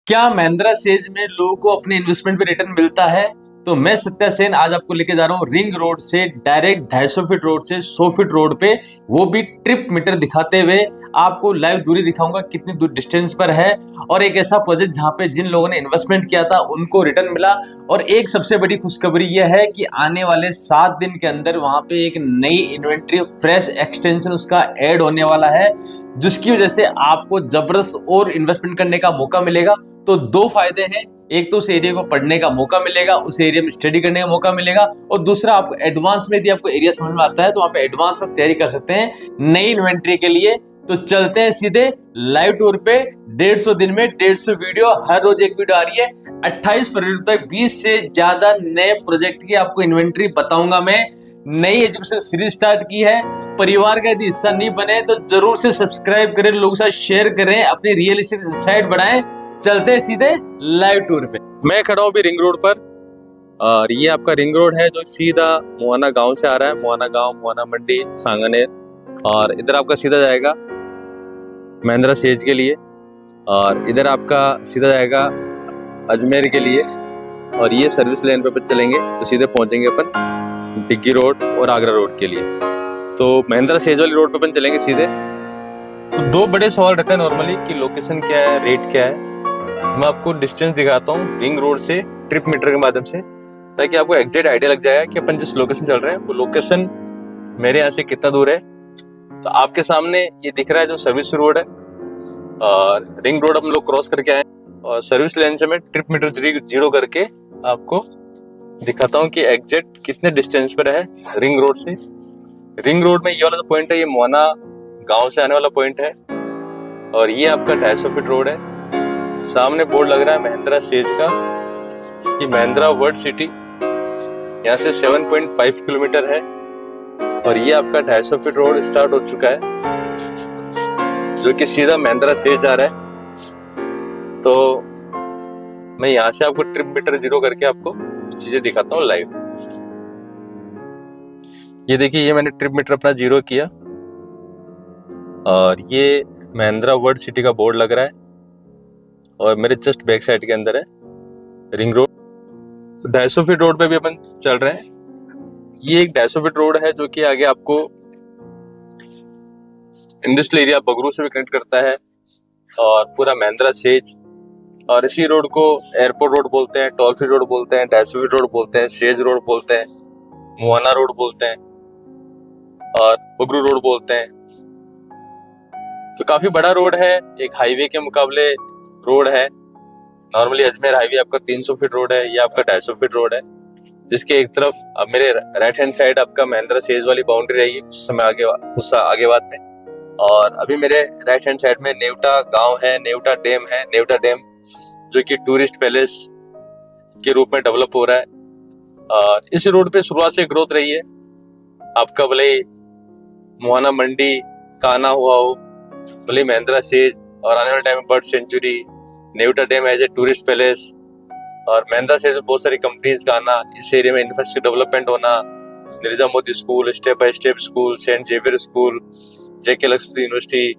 क्या महिंद्रा सेज में लोगों को अपने इन्वेस्टमेंट पे रिटर्न मिलता है? तो मैं सत्या सेन आज आपको लेके जा रहा हूँ रिंग रोड से डायरेक्ट 250 फीट रोड से 100 फीट रोड पे, वो भी ट्रिप मीटर दिखाते हुए आपको लाइव दूरी दिखाऊंगा कितनी दूर डिस्टेंस पर है। और एक ऐसा प्रोजेक्ट जहां पे जिन लोगों ने इन्वेस्टमेंट किया था उनको रिटर्न मिला। और एक सबसे बड़ी खुशखबरी यह है कि आने वाले 7 दिन के अंदर वहां पे एक नई इन्वेंट्री फ्रेश एक्सटेंशन उसका ऐड होने वाला है, जिसकी वजह से आपको जबरदस्त और इन्वेस्टमेंट करने का मौका मिलेगा। तो दो फायदे हैं, एक तो उस एरिया को पढ़ने का मौका मिलेगा, उस एरिया में स्टडी करने का मौका मिलेगा, और दूसरा आपको एडवांस में यदि आपको एरिया समझ में आता है तो वहां पे एडवांस में तैयारी कर सकते हैं नई इन्वेंट्री के लिए। तो चलते हैं सीधे लाइव टूर पे। 150 दिन में 150 वीडियो, हर रोज एक वीडियो आ रही है। 28 फरवरी तक 20 से ज्यादा नए प्रोजेक्ट की आपको इन्वेंट्री बताऊंगा मैं। नई एजुकेशन सीरीज स्टार्ट की है। परिवार का यदि हिस्सा नहीं बने तो जरूर से सब्सक्राइब करें, लोगों के साथ शेयर करें, अपनी रियल एस्टेट इनसाइट बढ़ाएं। चलते हैं सीधे लाइव टूर पे। मैं खड़ा हूँ अभी रिंग रोड पर, और ये आपका रिंग रोड है जो सीधा मोहाना गांव से आ रहा है। मोहाना गांव, मोहाना मंडी, सांगानेर, और इधर आपका सीधा जाएगा महिंद्रा सेज के लिए, और इधर आपका सीधा जाएगा अजमेर के लिए। और ये सर्विस लाइन पे चलेंगे तो सीधे पहुंचेंगे अपन डिग्गी रोड और आगरा रोड के लिए। तो महिंद्रा सेज वाली रोड पे अपन चलेंगे सीधे। तो दो बड़े सवाल रहते हैं नॉर्मली कि लोकेशन क्या है, रेट क्या है। तो मैं आपको डिस्टेंस दिखाता हूँ रिंग रोड से ट्रिप मीटर के माध्यम से, ताकि आपको एग्जैक्ट आइडिया लग जाएगा कि अपन जिस लोकेशन चल रहे हैं वो लोकेशन मेरे यहाँ से कितना दूर है। तो आपके सामने ये दिख रहा है जो सर्विस रोड है, और रिंग रोड हम लोग क्रॉस करके आए, और सर्विस लाइन से मैं ट्रिप मीटर जीरो करके आपको दिखाता हूँ कि एग्जैक्ट कितने डिस्टेंस पर है रिंग रोड से। रिंग रोड में ये वाला जो पॉइंट है ये मोहाना गांव से आने वाला पॉइंट है, और ये आपका 250 फीट रोड है। सामने बोर्ड लग रहा है महिंद्रा सेज का, ये महिंद्रा वर्ल्ड सिटी यहाँ से 7.5 किलोमीटर है। और ये आपका 250 फीट रोड स्टार्ट हो चुका है जो कि सीधा महिंद्रा सेज जा रहा है। तो मैं यहाँ से आपको ट्रिप मीटर जीरो करके आपको चीजें दिखाता हूँ लाइव। ये देखिए, ये मैंने ट्रिप मीटर अपना जीरो किया, और ये महिंद्रा वर्ल्ड सिटी का बोर्ड लग रहा है, और मेरे जस्ट बैक साइड के अंदर है रिंग रोड। तो 250 फीट रोड पे भी अपन चल रहे हैं। ये एक 250 फीट रोड है जो कि आगे आपको इंडस्ट्रियल एरिया बगरू से भी कनेक्ट करता है, और पूरा महिंद्रा सेज। और इसी रोड को एयरपोर्ट रोड बोलते हैं, टोल फ्री रोड बोलते हैं, 250 फीट रोड बोलते हैं, सेज रोड बोलते हैं, मोहाना रोड बोलते हैं, और बगरू रोड बोलते हैं। तो काफी बड़ा रोड है, एक हाईवे के मुकाबले रोड है। नॉर्मली अजमेर हाईवे आपका 300 फीट रोड है, ये आपका 250 फीट रोड है, जिसके एक तरफ अब मेरे राइट हैंड साइड आपका महिंद्रा सेज वाली बाउंड्री रहेगी कुछ समय आगे बाद में। और अभी मेरे राइट हैंड साइड में नेवटा गांव है, नेवटा डैम है, नेवटा डैम जो कि टूरिस्ट पैलेस के रूप में डेवलप हो रहा है। और इस रोड पे शुरुआत से ग्रोथ रही है। आपका भले मोहाना मंडी का आना हुआ हो, भले महिंद्रा सेज, और आने वाले टाइम में bird sanctuary, Nevta dam as a tourist palace, और महिंद्रा से बहुत सारी कंपनीज का आना, इस एरिया में इंफ्रास्ट्रक्चर डेवलपमेंट होना, Neerja Modi school, step by step school, saint Xavier school, JK Lakshmi university,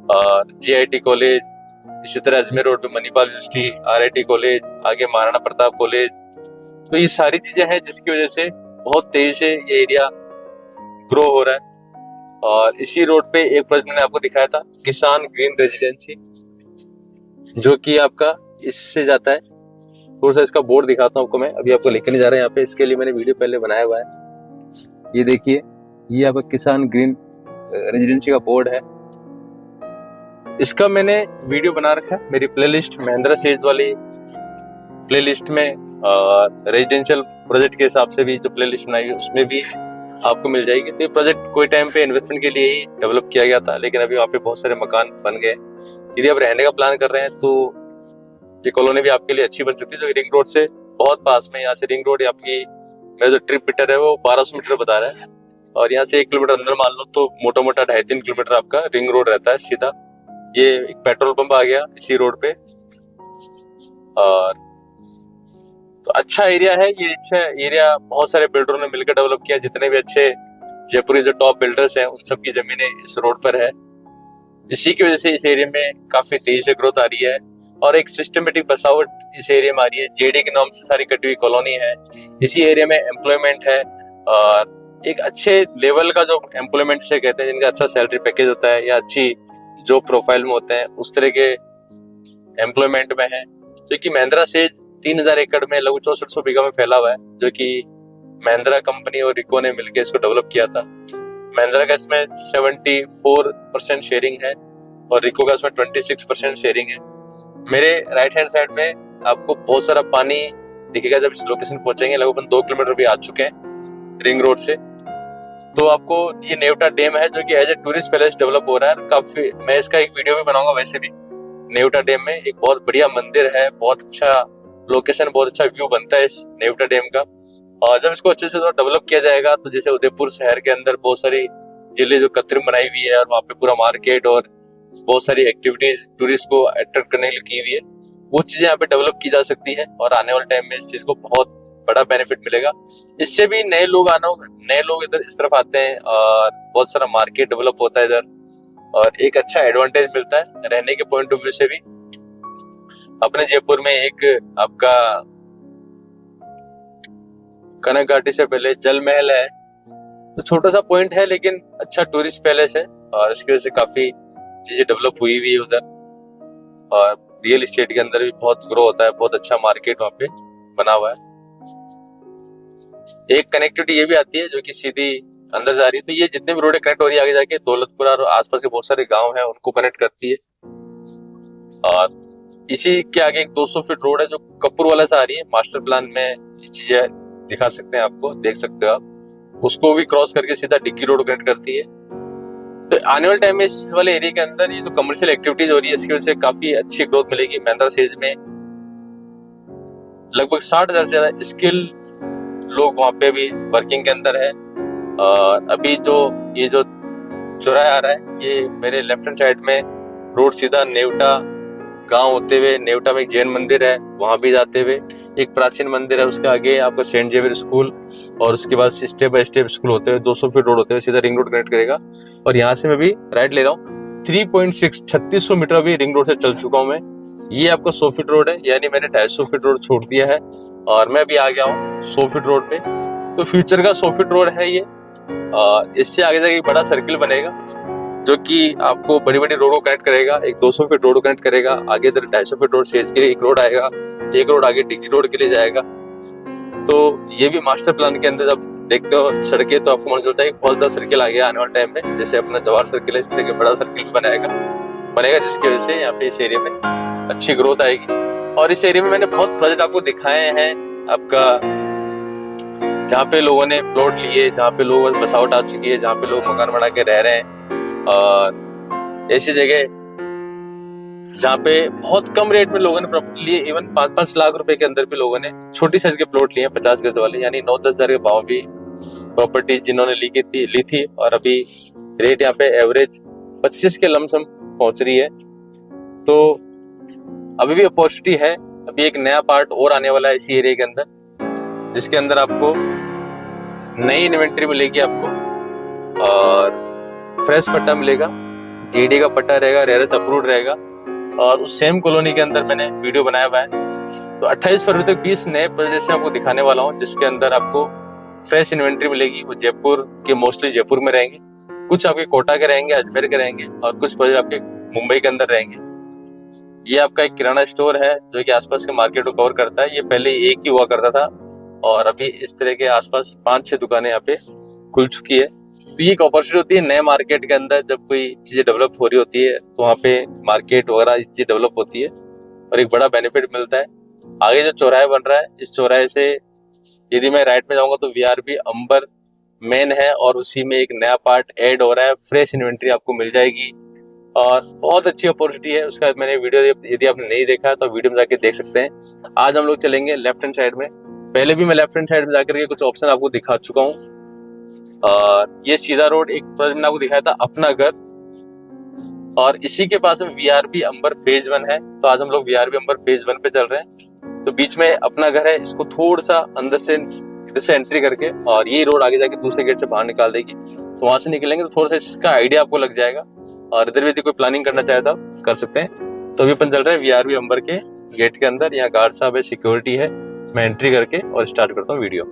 और जीआईटी कॉलेज, इसी तरह अजमेर रोड पे मणिपाल यूनिवर्सिटी, आरआईटी कॉलेज, आगे महाराणा प्रताप कॉलेज। तो ये सारी चीजें हैं जिसकी वजह से बहुत तेजी से ये एरिया ग्रो हो रहा है। और इसी रोड पे एक प्रोजेक्ट मैंने आपको दिखाया था, किसान ग्रीन रेजिडेंसी, जो कि आपका इससे जाता है। थोड़ा सा इसका बोर्ड दिखाता हूँ आपको मैं, अभी आपको लेकर नहीं जा रहा है यहाँ पे, इसके लिए मैंने वीडियो पहले बनाया हुआ है। ये देखिए, ये आपका किसान ग्रीन रेजिडेंसी का बोर्ड है। इसका मैंने वीडियो बना रखा है मेरी प्लेलिस्ट महिंद्रा सेज वाली प्लेलिस्ट में, रेजिडेंशियल प्रोजेक्ट के हिसाब से भी जो प्लेलिस्ट बनाई है उसमें भी आपको मिल जाएगी। तो ये प्रोजेक्ट कोई टाइम पे इन्वेस्टमेंट के लिए ही डेवलप किया गया था, लेकिन अभी वहाँ पे बहुत सारे मकान बन गए। यदि आप रहने का प्लान कर रहे हैं तो ये कॉलोनी भी आपके लिए अच्छी बन सकती है, जो रिंग रोड से बहुत पास में। यहाँ से रिंग रोड आपकी मेरा जो ट्रिप मीटर है वो 1200 मीटर बता रहा है, और यहाँ से 1 किलोमीटर अंदर मान लो तो मोटा मोटा 2.5-3 किलोमीटर आपका रिंग रोड रहता है सीधा। ये एक पेट्रोल पंप आ गया इसी रोड पे, और तो अच्छा एरिया है ये। अच्छा एरिया बहुत सारे बिल्डरों ने मिलकर डेवलप किया, जितने भी अच्छे जयपुरी जो टॉप बिल्डर्स हैं उन सब की जमीनें इस रोड पर है। इसी की वजह से इस एरिया में काफी तेजी से ग्रोथ आ रही है। और एक सिस्टमेटिक बसावट इस एरिया में आ रही है। जेडी के नाम से सारी कटी हुई कॉलोनी है। इसी एरिया में एम्प्लॉयमेंट है और एक अच्छे लेवल का जो एम्प्लॉयमेंट से कहते हैं, जिनका अच्छा सैलरी पैकेज होता है या अच्छी जॉब प्रोफाइल में होते हैं, उस तरह के एम्प्लॉयमेंट में है। जो कि महिंद्रा सेज 3000 एकड़ में लगभग 6400 बीघा में फैला हुआ है, जो कि महिंद्रा कंपनी और रिको ने मिलकर इसको डेवलप किया था। महिंद्रा का इसमें 74% शेयरिंग है और रिको का इसमें 26% शेयरिंग है। मेरे राइट हैंड साइड में आपको बहुत सारा पानी दिखेगा जब इस लोकेशन पहुंचेंगे। लगभग 2 किलोमीटर भी आ चुके हैं रिंग रोड से। तो आपको ये नेवटा डैम है जो कि as a tourist palace develop हो रहा है। काफी मैं इसका एक वीडियो भी बनाऊंगा। वैसे भी नेवटा डैम में एक बहुत बढ़िया मंदिर है, बहुत अच्छा लोकेशन, बहुत अच्छा व्यू बनता है इस नेवटा डैम का। और जब इसको अच्छे से डेवलप किया जाएगा तो जैसे उदयपुर शहर के अंदर बहुत सारी जिले जो कृत्रिम बनाई हुई है और वहाँ पे पूरा मार्केट और बहुत सारी एक्टिविटीज टूरिस्ट को अट्रैक्ट करने के लिए की हुई है, वो चीजें यहाँ पे डेवलप की जा सकती है और आने वाले टाइम में इस चीज को बहुत बड़ा बेनिफिट मिलेगा। इससे भी नए लोग इधर इस तरफ आते हैं और बहुत सारा मार्केट डेवलप होता है इधर और एक अच्छा एडवांटेज मिलता है रहने के पॉइंट ऑफ व्यू से भी। अपने जयपुर में एक आपका कनक घाटी से पहले जल महल है, तो छोटा सा पॉइंट है लेकिन अच्छा टूरिस्ट पैलेस है और इसकी वजह से काफी चीजें डेवलप हुई हुई है उधर। और रियल एस्टेट के अंदर भी बहुत ग्रो होता है, बहुत अच्छा मार्केट वहाँ पे बना हुआ है। एक कनेक्टिविटी ये भी आती है जो कि सीधी अंदर जा रही है, तो ये जितने भी रोड कनेक्ट हो रही है आगे जाके दौलतपुरा और आसपास के बहुत सारे गांव हैं उनको कनेक्ट करती है। और इसी के आगे एक 200 फीट रोड है जो कपूर वाला से आ रही है। मास्टर प्लान में ये चीजें दिखा सकते हैं, आपको देख सकते हो आप। उसको भी क्रॉस करके सीधा डिग्गी रोड कनेक्ट करती है। तो आने वाले टाइम में इस वाले एरिया के अंदर ये जो कमर्शियल एक्टिविटीज हो रही है इसकी वजह से काफी अच्छी ग्रोथ मिलेगी। महिंद्रा सेज में लगभग 60,000 से ज्यादा स्किल लोग वहाँ पे भी वर्किंग के अंदर है। और अभी जो ये जो चौराहा आ रहा है, ये मेरे लेफ्ट हैंड साइड में रोड सीधा नेवटा गांव होते हुए, नेवटा में एक जैन मंदिर है वहां भी जाते हुए एक प्राचीन मंदिर है, उसके आगे आपका सेंट जेवियर स्कूल और उसके बाद स्टेप बाय स्टेप स्कूल होते हुए 200 फीट रोड होते हुए सीधा रिंग रोड कनेक्ट करेगा। और यहाँ से मैं भी राइट ले रहा हूँ 3600 मीटर अभी रिंग रोड से चल चुका हूँ मैं। ये आपका 100 फीट रोड है, यानी मैंने 250 फीट रोड छोड़ दिया है और मैं भी आ गया हूँ 100 फीट रोड पे। तो फ्यूचर का 100 फीट रोड है ये। इससे आगे जाके एक बड़ा सर्किल बनेगा जो कि आपको बड़ी बड़ी रोड को कनेक्ट करेगा। एक 200 फीट रोड को कनेक्ट करेगा, आगे इधर 250 फीट रोड सेज के लिए एक रोड आएगा, एक रोड आगे डिग्गी रोड के लिए जाएगा। तो ये भी मास्टर प्लान के अंदर जब देखते हो सड़कें तो आपको मन चलता है कि बहुत बड़ा सर्किल आ गया आने वाले टाइम में। जैसे अपना जवाहर सर्किल है, इस तरह के बड़ा सर्किल भी बनेगा जिसकी वजह से यहाँ पे इस एरिया में अच्छी ग्रोथ आएगी। और इस एरिया में मैंने बहुत प्रोजेक्ट आपको दिखाए हैं आपका, जहाँ पे लोगों ने प्लॉट लिए, जहाँ पे लोग बसावट आ चुकी है, जहाँ पे लोग मकान बना के रह रहे हैं। और ऐसी जगह जहाँ पे बहुत कम रेट में लोगों ने प्रॉपर्टी लिए, इवन 5-5 लाख रुपए के अंदर भी लोगों ने छोटी साइज के प्लॉट लिए, 50 गज वाले, यानी 9-10 हजार के भाव भी प्रॉपर्टी जिन्होंने ली थी। और अभी रेट यहाँ पे एवरेज 25 के लमसम पहुंच रही है। तो अभी भी अपॉर्चुनिटी है। अभी एक नया पार्ट और आने वाला है इसी एरिया के अंदर, जिसके अंदर आपको नई इन्वेंट्री मिलेगी आपको और फ्रेश पट्टा मिलेगा, जेडी का पट्टा रहेगा, रेरस अप्रूव्ड रहेगा। और उस सेम कॉलोनी के अंदर मैंने वीडियो बनाया हुआ है। तो 28 फरवरी तक 20 नए प्रोजेक्ट आपको दिखाने वाला हूँ, जिसके अंदर आपको फ्रेश इन्वेंट्री मिलेगी। वो जयपुर के मोस्टली जयपुर में रहेंगे, कुछ आपके कोटा के रहेंगे, अजमेर के रहेंगे और कुछ प्रोजेक्ट आपके मुंबई के अंदर रहेंगे। ये आपका एक किराना स्टोर है जो कि आसपास के मार्केट को कवर करता है। ये पहले एक ही हुआ करता था और अभी इस तरह के आसपास 5-6 दुकानें यहाँ पे खुल चुकी है। तो ये एक अपॉर्चुनिटी होती है नए मार्केट के अंदर, जब कोई चीजें डेवलप हो रही होती है तो वहाँ पे मार्केट वगैरह चीजें डेवलप होती है और एक बड़ा बेनिफिट मिलता है। आगे जो चौराहे बन रहा है, इस चौराहे से यदि मैं राइट में जाऊंगा तो वीआरबी अंबर मेन है और उसी में एक नया पार्ट ऐड हो रहा है। फ्रेश इन्वेंट्री आपको मिल जाएगी और बहुत अच्छी अपॉर्चुनिटी है। उसका मैंने वीडियो यदि आपने नहीं देखा तो वीडियो में जाके देख सकते हैं। आज हम लोग चलेंगे लेफ्ट हैंड साइड में। पहले भी मैं लेफ्ट हैंड साइड में जाकर के कुछ ऑप्शन आपको दिखा चुका हूँ। ये सीधा रोड एक प्रोजेक्ट आपको दिखाया था अपना घर, और इसी के पास में वीआरबी अंबर फेज 1 है। तो आज हम लोग वीआरबी अंबर फेज 1 पे चल रहे हैं। तो बीच में अपना घर है, इसको थोड़ा सा अंदर से इधर से एंट्री करके और ये रोड आगे जाके दूसरे गेट से बाहर निकाल देगी। तो वहां से निकलेंगे तो थोड़ा सा इसका आइडिया आपको लग जाएगा और इधर भी यदि कोई प्लानिंग करना चाहे तो कर सकते हैं। तो अभी अपन चल रहे हैं वीआरवी अंबर के गेट के अंदर। यहाँ गार्ड साहब है, सिक्योरिटी है। मैं एंट्री करके और स्टार्ट करता हूँ वीडियो।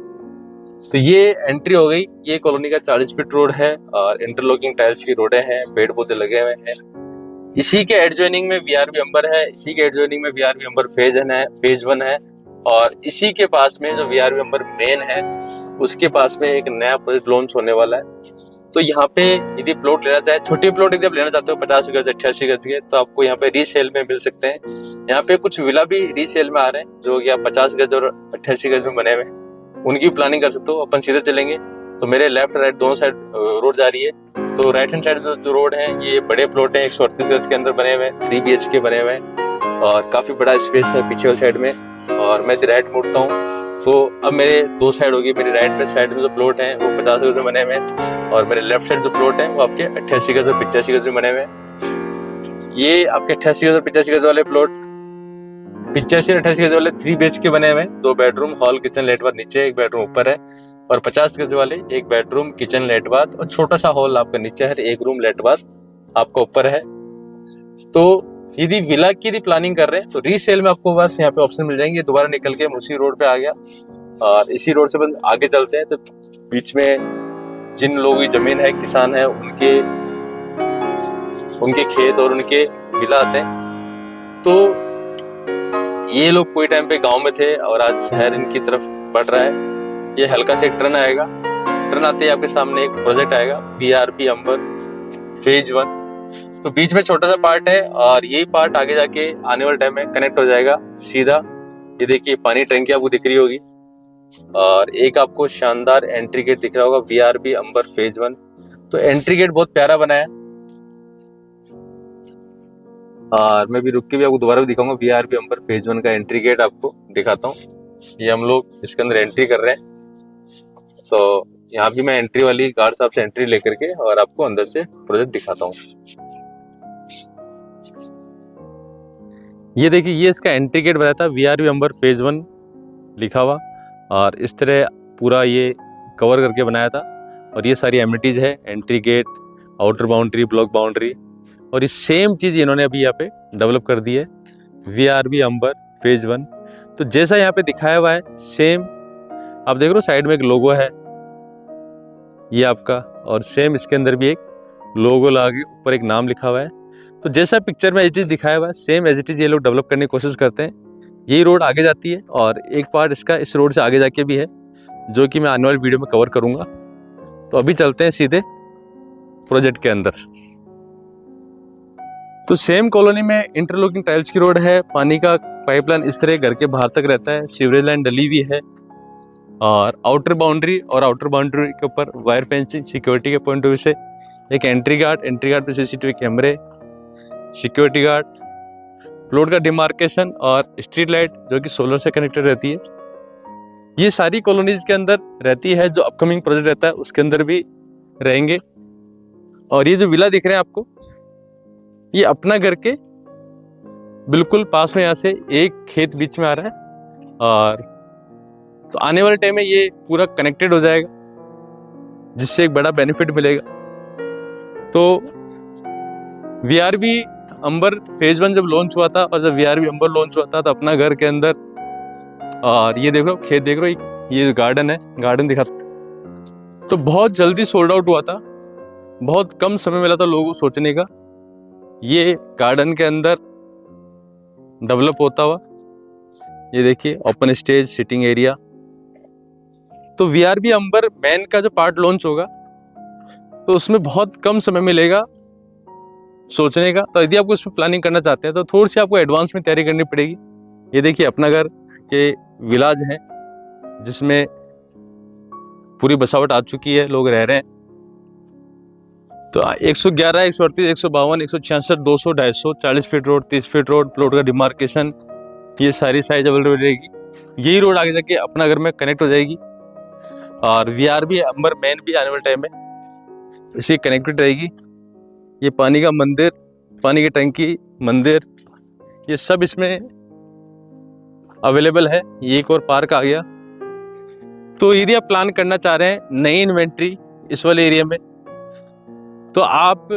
तो ये एंट्री हो गई। ये कॉलोनी का 40 फीट रोड है और इंटरलॉकिंग टाइल्स की रोडें हैं, पेड़ पौधे लगे हुए हैं। इसी के एडजॉइनिंग में वीआरवी अंबर है, इसी के एडजॉइनिंग में वीआरवी अंबर फेज 1 है और इसी के पास में जो वीआरवी अंबर मेन है उसके पास में एक नया प्रोजेक्ट लॉन्च होने वाला है। तो यहाँ पे यदि प्लॉट लेना चाहे, छोटे प्लॉट यदि आप लेना चाहते हो 50 गज 88 गज के, तो आपको यहाँ पे रीसेल में मिल सकते हैं। यहाँ पे कुछ विला भी रीसेल में आ रहे हैं जो कि आप 50 गज और 88 गज में बने हुए, उनकी प्लानिंग कर सकते हो। अपन सीधे चलेंगे तो मेरे लेफ्ट राइट दोनों साइड रोड जा रही है। तो राइट हैंड साइड जो रोड है ये बड़े प्लॉट है, 138 गज के अंदर बने हुए हैं, 3 BHK बने हुए हैं और काफी बड़ा स्पेस है पीछे वाली साइड में। और मैं राइट मुड़ता हूँ तो अब मेरे दो साइड होगी। मेरी राइट में साइड में जो प्लॉट है वो 50 गज में बने हुए हैं और मेरे लेफ्ट साइड जो प्लॉट है वो आपके 88 गज और 85 गज में बने हुए हैं। ये आपके 88 गज और 85 गज वाले प्लॉट 85 और 88 गज वाले 3 BHK बने हुए हैं, 2 बेडरूम, हॉल, किचन, लेट बाथ नीचे, 1 बेडरूम ऊपर है। और 50 गज वाले 1 बेडरूम, किचन, लेट बाथ और छोटा सा हॉल आपका नीचे है, 1 रूम, लेट बाथ आपका ऊपर है। तो यदि विला की यदि प्लानिंग कर रहे हैं तो रीसेल में आपको बस यहाँ पे ऑप्शन मिल जाएंगे। दोबारा निकल के उसी रोड पे आ गया और इसी रोड से आगे चलते हैं तो बीच में जिन लोगों की जमीन है, किसान है, उनके खेत और उनके विला आते हैं। तो ये लोग कोई टाइम पे गांव में थे और आज शहर इनकी तरफ बढ़ रहा है। ये हल्का से एक टर्न आएगा, टर्न आते ही आपके सामने एक प्रोजेक्ट आएगा वीआरवी अंबर फेज 1। तो बीच में छोटा सा पार्ट है और यही पार्ट आगे जाके आने वाले टाइम में कनेक्ट हो जाएगा सीधा। ये देखिए पानी टंकी आपको दिख रही होगी और एक आपको शानदार एंट्री गेट दिख रहा होगा वीआरवी अंबर फेज 1। तो एंट्री गेट बहुत प्यारा बना है और मैं भी रुक के भी आपको दोबारा भी दिखाऊंगा। वीआरवी अंबर फेज 1 का एंट्री गेट आपको दिखाता हूँ। ये हम लोग इसके अंदर एंट्री कर रहे हैं। तो यहाँ भी मैं एंट्री वाली गार्ड साहब से एंट्री लेकर के और आपको अंदर से प्रोजेक्ट दिखाता हूँ। ये देखिए ये इसका एंट्री गेट बताया था, वीआरवी अंबर फेज 1 लिखा हुआ और इस तरह पूरा ये कवर करके बनाया था। और ये सारी एमिनिटीज है, entry gate, outer boundary, block boundary, और ये सेम चीज़ इन्होंने अभी यहाँ पे डेवलप कर दी है वीआरवी अंबर फेज 1। तो जैसा यहाँ पे दिखाया हुआ है सेम आप देख रहे हो, साइड में एक लोगो है ये आपका, और सेम इसके अंदर भी एक लोगो लगा, ऊपर एक नाम लिखा हुआ है। तो जैसा पिक्चर में एज इट इज दिखाया हुआ है सेम एज इट इज ये लोग डेवलप करने की कोशिश करते हैं। यही रोड आगे जाती है और एक पार्ट इसका इस रोड से आगे जाके भी है जो कि मैं आने वाली वीडियो में कवर करूंगा। तो अभी चलते हैं सीधे प्रोजेक्ट के अंदर। तो सेम कॉलोनी में इंटरलॉकिंग टाइल्स की रोड है, पानी का पाइपलाइन इस तरह घर के बाहर तक रहता है, सीवरेज लाइन डली हुई है और आउटर बाउंड्री के ऊपर वायर फेंसिंग, सिक्योरिटी के पॉइंट ऑफ व्यू से एक एंट्री गार्ड पे सीसीटीवी कैमरे, सिक्योरिटी गार्ड, प्लॉट का डिमार्केशन और स्ट्रीट लाइट जो कि सोलर से कनेक्टेड रहती है। ये सारी कॉलोनीज के अंदर रहती है, जो अपकमिंग प्रोजेक्ट रहता है उसके अंदर भी रहेंगे। और ये जो विला दिख रहे हैं आपको, ये अपना घर के बिल्कुल पास में, यहाँ से एक खेत बीच में आ रहा है और तो आने वाले टाइम में ये पूरा कनेक्टेड हो जाएगा जिससे एक बड़ा बेनिफिट मिलेगा। तो वीआरवी अंबर फेज 1 जब लॉन्च हुआ था और जब वीआरवी अंबर लॉन्च हुआ था तो अपना घर के अंदर, और ये देख रहे हो खेत देख रहे हो, ये गार्डन है, गार्डन दिखाता। तो बहुत जल्दी सोल्ड आउट हुआ था, बहुत कम समय मिला था लोगों को सोचने का। ये गार्डन के अंदर डेवलप होता हुआ, ये देखिए ओपन स्टेज, सिटिंग एरिया। तो वीआरवी अंबर मैन का जो पार्ट लॉन्च होगा तो उसमें बहुत कम समय मिलेगा सोचने का। तो यदि आप उसमें प्लानिंग करना चाहते हैं तो थोड़ी सी आपको एडवांस में तैयारी करनी पड़ेगी। ये देखिए अपना घर के विलाज हैं जिसमें पूरी बसावट आ चुकी है, लोग रह रहे हैं। तो 111, 138, 152, 166, 200, 250, 40 feet road, 30 feet road, plot का डिमार्केशन, ये सारी साइज अवेलेबल रहेगी। यही रोड आगे जाके अपना घर में कनेक्ट हो जाएगी और वीआरवी अंबर मेन भी आने वाले टाइम में इसी कनेक्टेड रहेगी। ये पानी का मंदिर, पानी की टंकी, मंदिर, ये सब इसमें अवेलेबल है। ये एक और पार्क आ गया। तो यदि आप प्लान करना चाह रहे हैं नई इन्वेंट्री इस वाले एरिया में, तो आप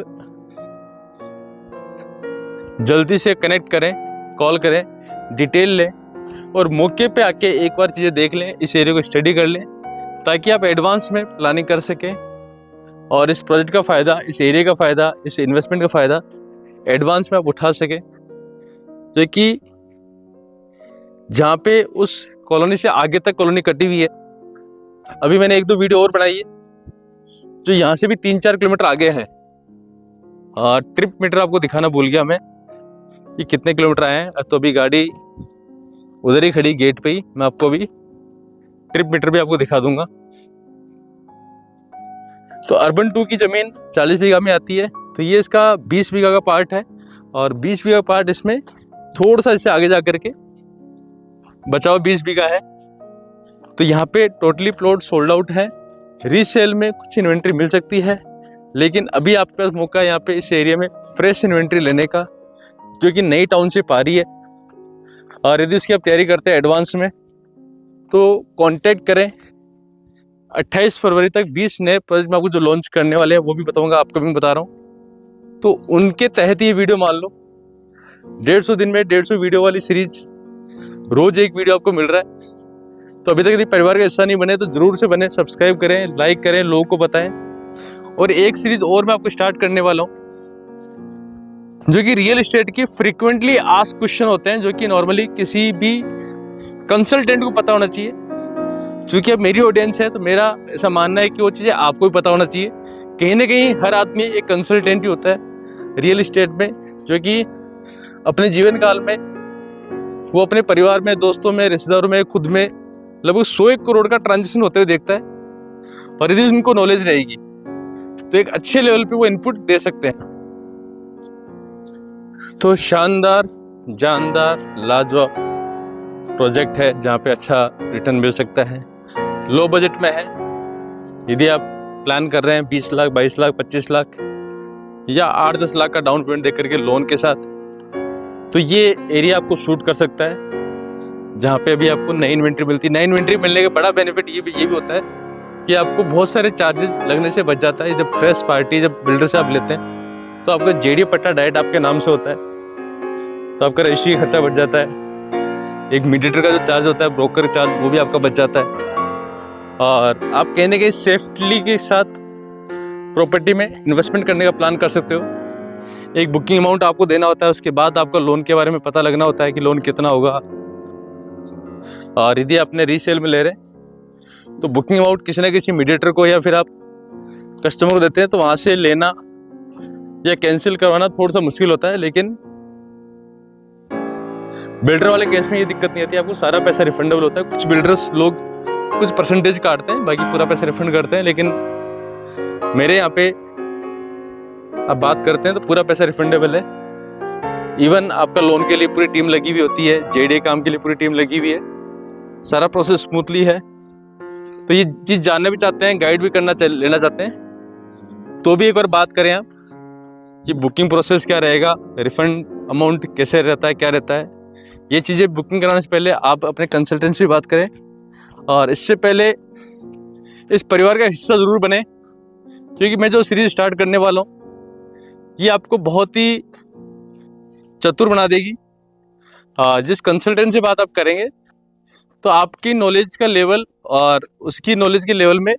जल्दी से कनेक्ट करें, कॉल करें, डिटेल लें और मौके पे आके एक बार चीज़ें देख लें, इस एरिया को स्टडी कर लें, ताकि आप एडवांस में प्लानिंग कर सकें और इस प्रोजेक्ट का फ़ायदा, इस एरिया का फ़ायदा, इस इन्वेस्टमेंट का फ़ायदा एडवांस में आप उठा सकें। जो कि जहाँ पे उस कॉलोनी से आगे तक कॉलोनी कटी हुई है, अभी मैंने 1-2 वीडियो और बनाई है जो यहाँ से भी 3-4 किलोमीटर आगे है। ट्रिप मीटर आपको दिखाना भूल गया मैं कि कितने किलोमीटर आए हैं। तो अभी गाड़ी उधर ही खड़ी गेट पे ही, मैं आपको अभी ट्रिप मीटर भी आपको दिखा दूंगा। तो अर्बन 2 की ज़मीन 40 बीघा में आती है, तो ये इसका 20 बीघा का पार्ट है और 20 बीघा पार्ट इसमें थोड़ा सा इससे आगे जा करके बचाओ 20 बीघा है। तो यहाँ पे टोटली प्लॉट सोल्ड आउट है। रीसेल में कुछ इन्वेंट्री मिल सकती है, लेकिन अभी आपके पास मौका है यहाँ पे इस एरिया में फ्रेश इन्वेंट्री लेने का, जो कि नई टाउनशिप आ रही है। और यदि उसकी आप तैयारी करते हैं एडवांस में, तो कांटेक्ट करें। 28 फरवरी तक 20 नए प्रोजेक्ट में आपको जो लॉन्च करने वाले हैं वो भी बताऊंगा, आपको भी बता रहा हूँ। तो उनके तहत ये वीडियो मान लो 150 दिन में 150 वीडियो वाली सीरीज, रोज एक वीडियो आपको मिल रहा है। तो अभी तक यदि परिवार का हिस्सा नहीं बने तो जरूर से बने, सब्सक्राइब करें, लाइक करें, लोगों को बताएं। और एक सीरीज और मैं आपको स्टार्ट करने वाला हूँ, जो कि रियल एस्टेट के फ्रीक्वेंटली आस्क्ड क्वेश्चन होते हैं, जो कि नॉर्मली किसी भी कंसल्टेंट को पता होना चाहिए। चूंकि अब मेरी ऑडियंस है तो मेरा ऐसा मानना है कि वो चीज़ें आपको भी पता होना चाहिए। कहीं ना कहीं हर आदमी एक कंसल्टेंट ही होता है रियल एस्टेट में, जो कि अपने जीवन काल में वो अपने परिवार में, दोस्तों में, रिश्तेदारों में, खुद में लगभग 100-1 करोड़ का ट्रांजेक्शन होते हुए देखता है। और यदि उनको नॉलेज रहेगी तो एक अच्छे लेवल पे वो इनपुट दे सकते हैं। तो शानदार, जानदार, लाजवाब प्रोजेक्ट है जहाँ पे अच्छा रिटर्न मिल सकता है। लो बजट में है। यदि आप प्लान कर रहे हैं 20 लाख, 22 लाख, 25 लाख या 8-10 लाख का डाउन पेमेंट देकर के लोन के साथ, तो ये एरिया आपको सूट कर सकता है, जहाँ पे अभी आपको नई इन्वेंट्री मिलती है। नई इन्वेंट्री मिलने का बड़ा बेनिफिट ये भी होता है कि आपको बहुत सारे चार्जेस लगने से बच जाता है। जब फ्रेश पार्टी, जब बिल्डर से आप लेते हैं तो आपका जेडी पट्टा डायरेक्ट आपके नाम से होता है, तो आपका रजिस्ट्री खर्चा बच जाता है। एक मीडिएटर का जो चार्ज होता है, ब्रोकर चार्ज, वो भी आपका बच जाता है। और आप कहने के सेफ्टली के साथ प्रॉपर्टी में इन्वेस्टमेंट करने का प्लान कर सकते हो। एक बुकिंग अमाउंट आपको देना होता है, उसके बाद आपका लोन के बारे में पता लगना होता है कि लोन कितना होगा। और यदि आपने रीसेल में ले रहे तो बुकिंग अमाउंट किसी ना किसी मीडिएटर को या फिर आप कस्टमर को देते हैं, तो वहाँ से लेना या कैंसिल करवाना थोड़ा सा मुश्किल होता है। लेकिन बिल्डर वाले केस में ये दिक्कत नहीं आती, आपको सारा पैसा रिफंडेबल होता है। कुछ बिल्डर्स लोग कुछ परसेंटेज काटते हैं, बाकी पूरा पैसा रिफंड करते हैं, लेकिन मेरे यहाँ पे आप बात करते हैं तो पूरा पैसा रिफंडेबल है। इवन आपका लोन के लिए पूरी टीम लगी हुई होती है, जेडी काम के लिए पूरी टीम लगी हुई है, सारा प्रोसेस स्मूथली है। तो ये चीज़ जानना भी चाहते हैं, गाइड भी लेना चाहते हैं, तो भी एक बार बात करें आप कि बुकिंग प्रोसेस क्या रहेगा, रिफंड अमाउंट कैसे रहता है, क्या रहता है। ये चीज़ें बुकिंग कराने से पहले आप अपने कंसल्टेंट से बात करें, और इससे पहले इस परिवार का हिस्सा ज़रूर बने, क्योंकि मैं जो सीरीज स्टार्ट करने वाला हूँ ये आपको बहुत ही चतुर बना देगी। जिस कंसल्टेंट से बात आप करेंगे तो आपकी नॉलेज का लेवल और उसकी नॉलेज के लेवल में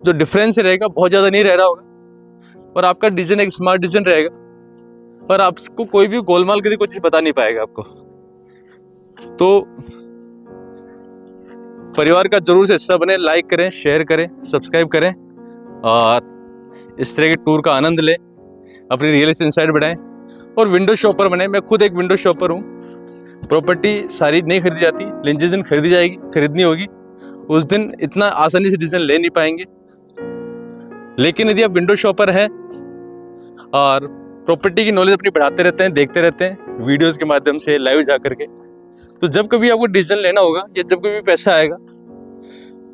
जो डिफरेंस रहेगा बहुत ज़्यादा नहीं रह रहा होगा, और आपका डिसीजन एक स्मार्ट डिसीजन रहेगा, पर आपको कोई भी गोलमाल करके कोई चीज़ बता नहीं पाएगा आपको। तो परिवार का जरूर से हिस्सा बने, लाइक करें, शेयर करें, सब्सक्राइब करें, और इस तरह के टूर का आनंद लें, अपनी रियल एस्टेट इनसाइट बढ़ाएं और विंडो शॉपर बने। मैं खुद एक विंडो शॉपर हूँ। प्रॉपर्टी सारी नहीं खरीदी जाती, लेकिन जिस दिन खरीदनी होगी उस दिन इतना आसानी से डिसीजन ले नहीं पाएंगे। लेकिन यदि आप विंडो शॉपर हैं और प्रॉपर्टी की नॉलेज अपनी बढ़ाते रहते हैं, देखते रहते हैं वीडियोस के माध्यम से, लाइव जा करके, तो जब कभी आपको डिसीजन लेना होगा या जब कभी पैसा आएगा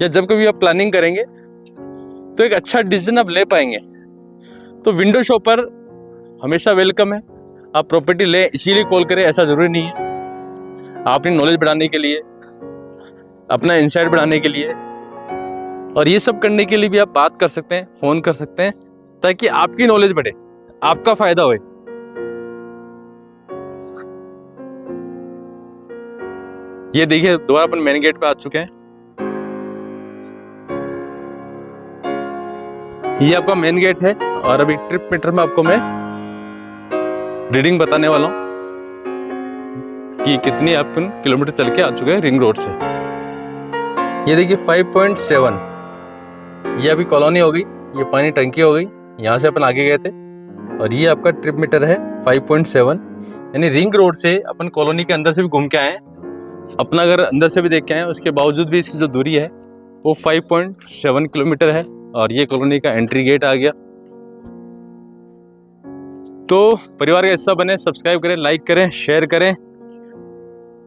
या जब कभी आप प्लानिंग करेंगे तो एक अच्छा डिसीजन आप ले पाएंगे। तो विंडो शॉपर हमेशा वेलकम है। आप प्रॉपर्टी लें इसीलिए कॉल करें, ऐसा ज़रूरी नहीं है। आप अपनी नॉलेज बढ़ाने के लिए, अपना इंसाइट बढ़ाने के लिए और ये सब करने के लिए भी आप बात कर सकते हैं, फ़ोन कर सकते हैं, ताकि आपकी नॉलेज बढ़े, आपका फ़ायदा होए। ये देखिए दोबारा अपन मेन गेट पे आ चुके हैं। ये आपका मेन गेट है और अभी ट्रिप मीटर में आपको मैं रीडिंग बताने वाला हूँ कि कितनी अपन किलोमीटर चल के आ चुके हैं रिंग रोड से। ये देखिए 5.7, ये अभी कॉलोनी हो गई, ये पानी टंकी हो गई, यहाँ से अपन आगे गए थे। और ये आपका ट्रिप मीटर है 5.7, यानी रिंग रोड से अपन कॉलोनी के अंदर से भी घूम के आए हैं। अपना अगर अंदर से भी देख के आए, उसके बावजूद भी इसकी जो दूरी है वो 5.7 किलोमीटर है। और ये कॉलोनी का एंट्री गेट आ गया। तो परिवार का हिस्सा बने, सब्सक्राइब करें, लाइक करें, शेयर करें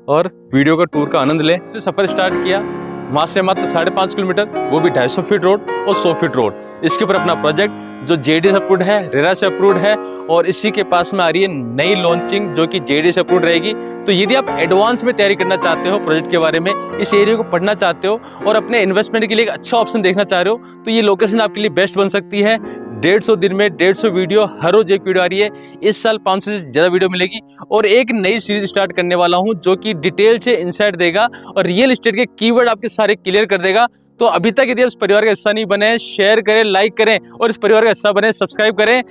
और वीडियो का टूर का आनंद लें। तो सफर स्टार्ट किया वहाँ से मात्र 5.5 किलोमीटर, वो भी 250 फीट रोड और 100 फीट रोड। इसके ऊपर अपना प्रोजेक्ट जो जेडी से अप्रूव्ड है, रेरा से अप्रूव्ड है और इसी के पास में आ रही है नई लॉन्चिंग जो कि जेडी से अप्रूव्ड रहेगी। तो यदि आप एडवांस में तैयारी करना चाहते हो प्रोजेक्ट के बारे में, इस एरिया को पढ़ना चाहते हो और अपने इन्वेस्टमेंट के लिए एक अच्छा ऑप्शन देखना चाह रहे हो, तो ये लोकेशन आपके लिए बेस्ट बन सकती है। 150 दिन में 150 वीडियो, हर रोज एक वीडियो आ रही है। इस साल 500 से ज़्यादा वीडियो मिलेगी और एक नई सीरीज स्टार्ट करने वाला हूं जो कि डिटेल से इनसाइट देगा और रियल एस्टेट के कीवर्ड आपके सारे क्लियर कर देगा। तो अभी तक यदि आप इस परिवार का हिस्सा नहीं बने, शेयर करें, लाइक करें और इस परिवार का हिस्सा बने, सब्सक्राइब करें।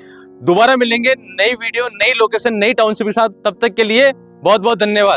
दोबारा मिलेंगे नई वीडियो, नई लोकेशन, नई टाउनशिप के साथ। तब तक के लिए बहुत बहुत धन्यवाद।